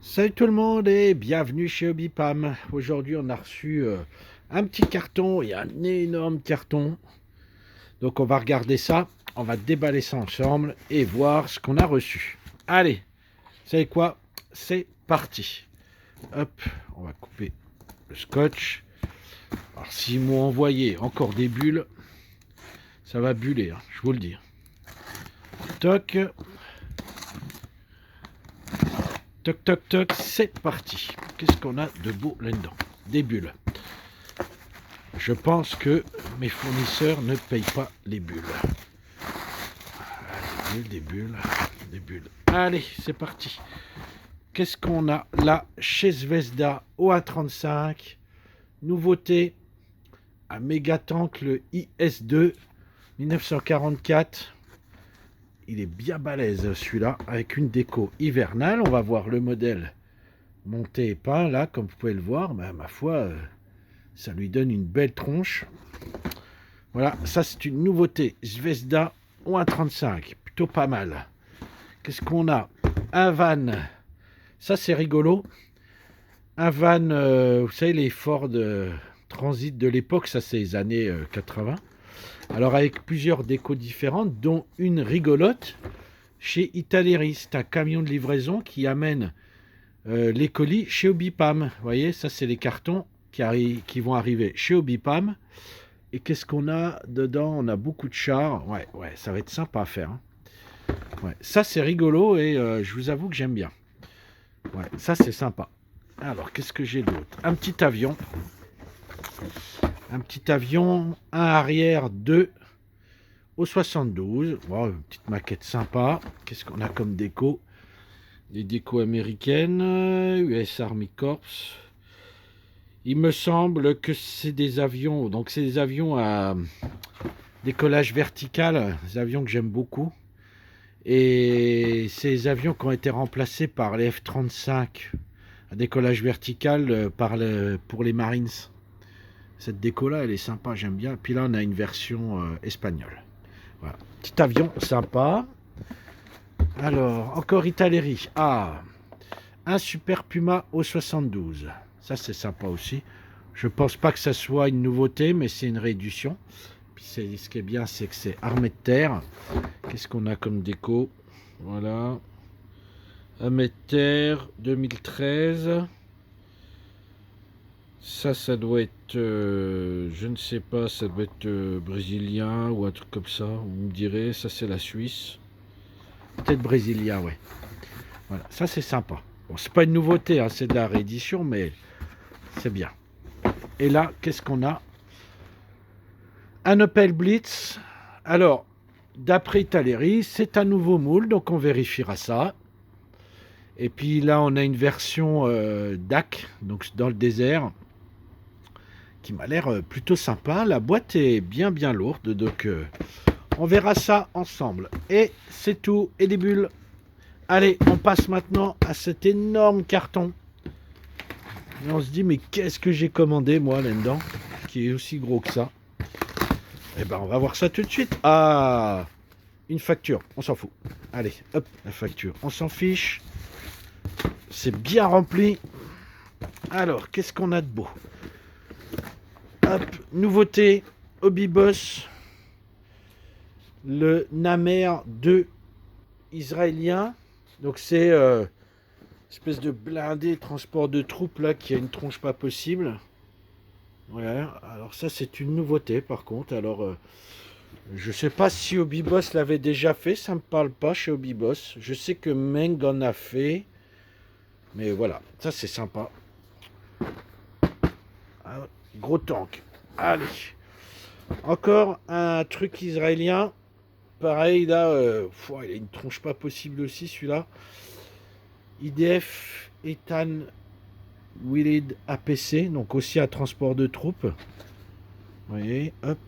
Salut tout le monde et bienvenue chez Hobbypam. Aujourd'hui on a reçu un petit carton et un énorme carton. Donc on va regarder ça, on va déballer ça ensemble et voir ce qu'on a reçu. Allez, vous savez quoi? C'est parti. Hop, on va couper le scotch. Alors s'ils m'ont envoyé encore des bulles, ça va buller, hein, je vous le dis. Toc, toc, toc, toc, c'est parti. Qu'est-ce qu'on a de beau là-dedans? Des bulles. Je pense que mes fournisseurs ne payent pas les bulles. Des bulles, des bulles. Allez, c'est parti. Qu'est-ce qu'on a là chez Zvezda OA35? Nouveauté, un méga tank, le IS-2 1944. Il est bien balèze celui-là, avec une déco hivernale. On va voir le modèle monté et peint là, comme vous pouvez le voir. Ben, ma foi, ça lui donne une belle tronche. Voilà, ça c'est une nouveauté. Zvezda OA35, plutôt pas mal. Qu'est-ce qu'on a? Un van. Ça c'est rigolo. Un van, vous savez, les Ford Transit de l'époque, ça c'est les années 80. Alors avec plusieurs décos différentes, dont une rigolote chez Italeri. C'est un camion de livraison qui amène les colis chez Hobbypam. Vous voyez, ça c'est les cartons qui vont arriver chez Hobbypam. Et qu'est-ce qu'on a dedans? On a beaucoup de chars. Ouais, ça va être sympa à faire. Hein. Ouais, ça c'est rigolo et je vous avoue que j'aime bien. Ouais, ça c'est sympa. Alors, qu'est-ce que j'ai d'autre? Un petit avion. Un petit avion, un arrière 2 au 72. Bon, une petite maquette sympa. Qu'est-ce qu'on a comme déco? Des décos américaines, US Army Corps. Il me semble que c'est des avions, donc c'est des avions à décollage vertical, des avions que j'aime beaucoup. Et ces avions qui ont été remplacés par les F-35 à décollage vertical pour les Marines. Cette déco-là, elle est sympa, j'aime bien. Puis là, on a une version espagnole. Voilà. Petit avion sympa. Alors, encore Italeri. Ah, un Super Puma au 72. Ça, c'est sympa aussi. Je pense pas que ça soit une nouveauté, mais c'est une réédition. Puis ce qui est bien, c'est que c'est armé de terre. Qu'est-ce qu'on a comme déco? Voilà. Armé de terre 2013. Ça doit être, je ne sais pas, ça doit être brésilien ou un truc comme ça. Vous me direz, ça c'est la Suisse. Peut-être brésilien, ouais. Voilà, ça c'est sympa. Bon, c'est pas une nouveauté, hein, c'est de la réédition, mais c'est bien. Et là, qu'est-ce qu'on a? Un Opel Blitz. Alors, d'après Italeri, c'est un nouveau moule, donc on vérifiera ça. Et puis là, on a une version DAC, donc dans le désert, qui m'a l'air plutôt sympa. La boîte est bien lourde, donc on verra ça ensemble. Et c'est tout, et des bulles. Allez, on passe maintenant à cet énorme carton. Et on se dit, mais qu'est-ce que j'ai commandé, moi, là-dedans, qui est aussi gros que ça? Eh ben, on va voir ça tout de suite. Ah, une facture, on s'en fout. Allez, hop, la facture, on s'en fiche. C'est bien rempli. Alors, qu'est-ce qu'on a de beau? Hop, nouveauté, Hobby Boss. Le Namer 2 israélien. Donc c'est espèce de blindé transport de troupes là qui a une tronche pas possible. Voilà. Alors ça c'est une nouveauté par contre. Alors je sais pas si Hobby Boss l'avait déjà fait, ça me parle pas chez Hobby Boss. Je sais que Meng en a fait. Mais voilà, ça c'est sympa. Un gros tank. Allez. Encore un truc israélien. Pareil, là, il a une tronche pas possible aussi, celui-là. IDF Ethan Willid APC, donc aussi un transport de troupes. Vous voyez, hop,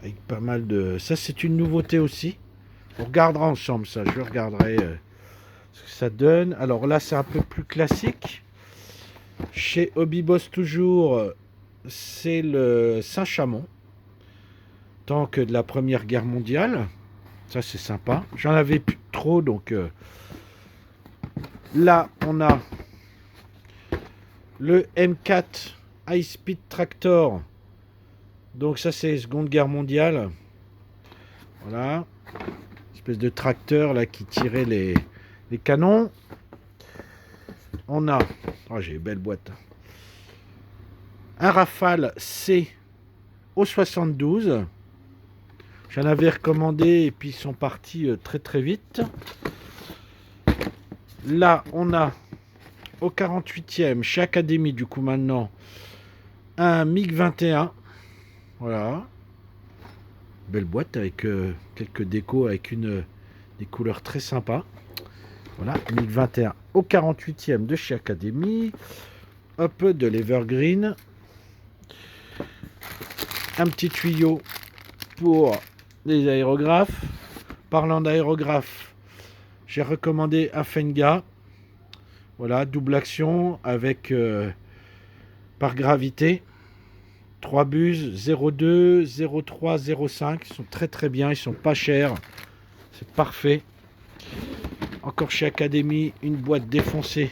avec pas mal de... Ça, c'est une nouveauté aussi. On regardera ensemble ça, je regarderai ce que ça donne. Alors là, c'est un peu plus classique. Chez Hobby Boss toujours, c'est le Saint-Chamond, tank de la Première Guerre mondiale. Ça, c'est sympa. J'en avais plus trop, donc là, on a le M4 High Speed Tractor. Donc ça c'est Seconde Guerre mondiale. Voilà. Espèce de tracteur là qui tirait les canons. On a, oh, j'ai une belle boîte. Un Rafale C au 72. J'en avais recommandé et puis ils sont partis très très vite. Là, on a au 48e, chez Académie du coup maintenant, un MiG-21. Voilà. Belle boîte avec quelques décos avec des couleurs très sympas. Voilà, MiG-21 au 48e de chez Académie. Hop, de l'Evergreen. Un petit tuyau pour les aérographes. Parlant d'aérographes, j'ai recommandé un Fenga. Voilà, double action avec par gravité. 3 buses 02, 03, 05. Ils sont très très bien, ils sont pas chers. C'est parfait. Encore chez Académie, une boîte défoncée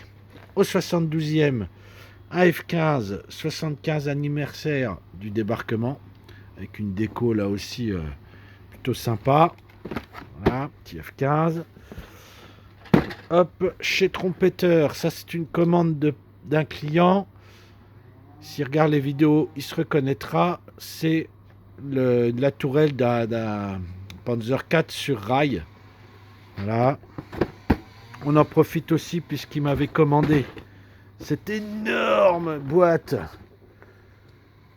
au 72e. Un F15, 75 anniversaire du débarquement. Avec une déco là aussi plutôt sympa. Voilà, petit F15. Hop, chez Trompetteur, ça c'est une commande d'un client. S'il regarde les vidéos, il se reconnaîtra. C'est la tourelle d'un Panzer IV sur rail. Voilà. On en profite aussi puisqu'il m'avait commandé cette énorme boîte.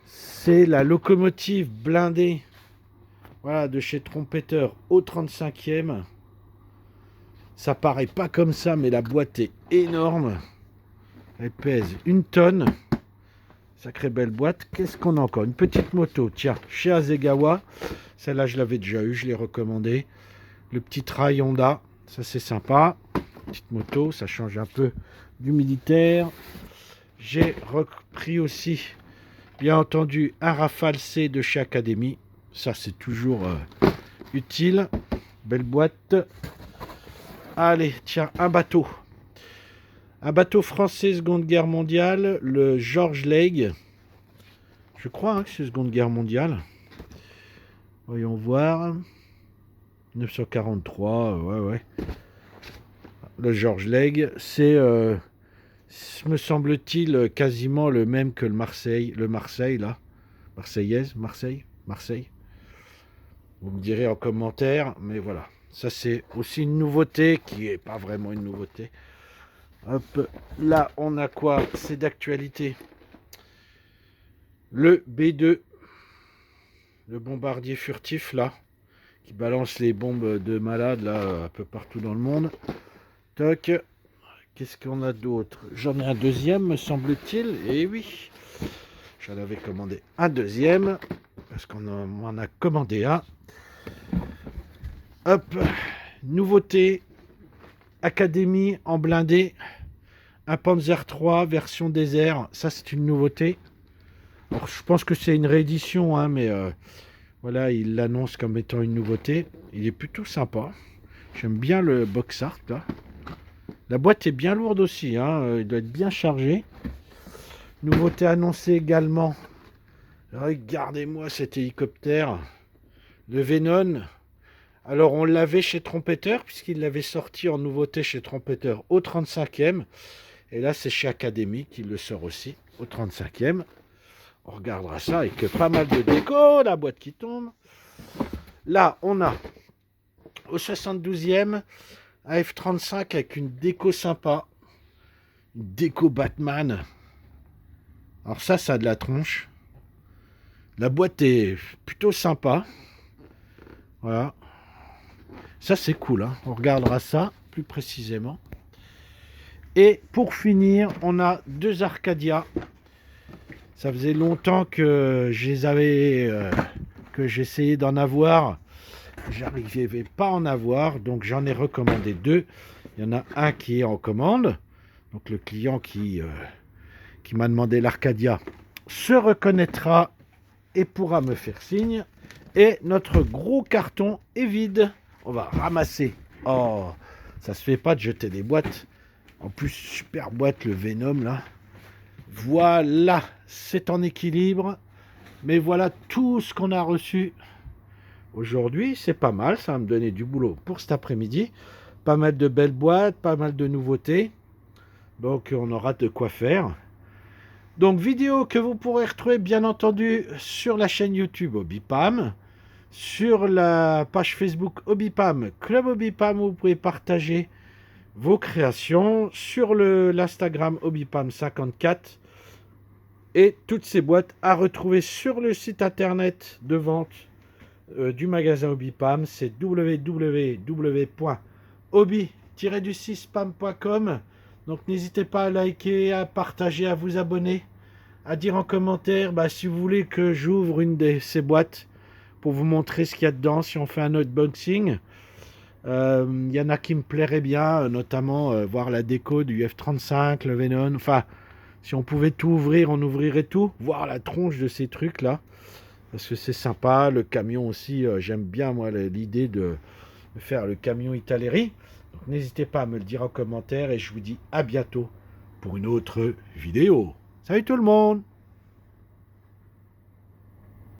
C'est la locomotive blindée. Voilà, de chez Trompetteur au 35e. Ça paraît pas comme ça, mais la boîte est énorme. Elle pèse 1 tonne. Sacrée belle boîte. Qu'est-ce qu'on a encore? Une petite moto. Tiens, chez Hasegawa. Celle-là, je l'avais déjà eu, je l'ai recommandé. Le petit trail Honda. Ça, c'est sympa. Petite moto, ça change un peu du militaire. J'ai repris aussi, bien entendu, un Rafale C de chez Académie. Ça, c'est toujours utile. Belle boîte. Allez, tiens, un bateau. Un bateau français Seconde Guerre mondiale, le George Lake. Je crois que c'est Seconde Guerre mondiale. Voyons voir. 1943, ouais. Le George Lake, c'est, me semble-t-il, quasiment le même que le Marseille, là. Marseille. Vous me direz en commentaire, mais voilà. Ça, c'est aussi une nouveauté qui n'est pas vraiment une nouveauté. Hop, là, on a quoi? C'est d'actualité. Le B2, le bombardier furtif, là, qui balance les bombes de malades, là, un peu partout dans le monde. Toc. Qu'est-ce qu'on a d'autre? J'en ai un deuxième, me semble-t-il. Et oui, j'en avais commandé un deuxième, parce qu'on m'en a commandé un. Hop, nouveauté, Académie en blindé. Un Panzer III version désert, ça c'est une nouveauté. Alors, je pense que c'est une réédition, hein, mais voilà, il l'annonce comme étant une nouveauté. Il est plutôt sympa. J'aime bien le box art là. La boîte est bien lourde aussi, hein, il doit être bien chargé. Nouveauté annoncée également. Regardez-moi cet hélicoptère. Le Venom. Alors on l'avait chez Trompetteur, puisqu'il l'avait sorti en nouveauté chez Trompetteur au 35e. Et là, c'est chez Académie qu'il le sort aussi, au 35e. On regardera ça avec pas mal de déco, la boîte qui tombe. Là, on a au 72e un F-35 avec une déco sympa. Une déco Batman. Alors ça a de la tronche. La boîte est plutôt sympa. Voilà. Ça, c'est cool, hein. On regardera ça plus précisément. Et pour finir, on a 2 Arcadia. Ça faisait longtemps que je les avais, que j'essayais d'en avoir. J'arrivais pas à en avoir, donc j'en ai recommandé 2. Il y en a un qui est en commande. Donc le client qui m'a demandé l'Arcadia se reconnaîtra et pourra me faire signe. Et notre gros carton est vide. On va ramasser. Oh, ça se fait pas de jeter des boîtes. En plus, super boîte, le Venom, là. Voilà, c'est en équilibre. Mais voilà tout ce qu'on a reçu aujourd'hui. C'est pas mal, ça va me donner du boulot pour cet après-midi. Pas mal de belles boîtes, pas mal de nouveautés. Donc on aura de quoi faire. Donc vidéo que vous pourrez retrouver bien entendu sur la chaîne YouTube Obipam, sur la page Facebook Obipam, Club Obipam, où vous pouvez partager vos créations, sur l'Instagram Obipam54, et toutes ces boîtes à retrouver sur le site internet de vente du magasin Obipam, c'est www.obi-du6pam.com. Donc n'hésitez pas à liker, à partager, à vous abonner, à dire en commentaire si vous voulez que j'ouvre une de ces boîtes pour vous montrer ce qu'il y a dedans, si on fait un unboxing. Y en a qui me plairaient bien, notamment voir la déco du F-35, le Venom. Enfin, si on pouvait tout ouvrir, on ouvrirait tout. Voir la tronche de ces trucs-là. Parce que c'est sympa. Le camion aussi, j'aime bien moi l'idée de faire le camion Italeri. Donc n'hésitez pas à me le dire en commentaire et je vous dis à bientôt pour une autre vidéo. Salut tout le monde!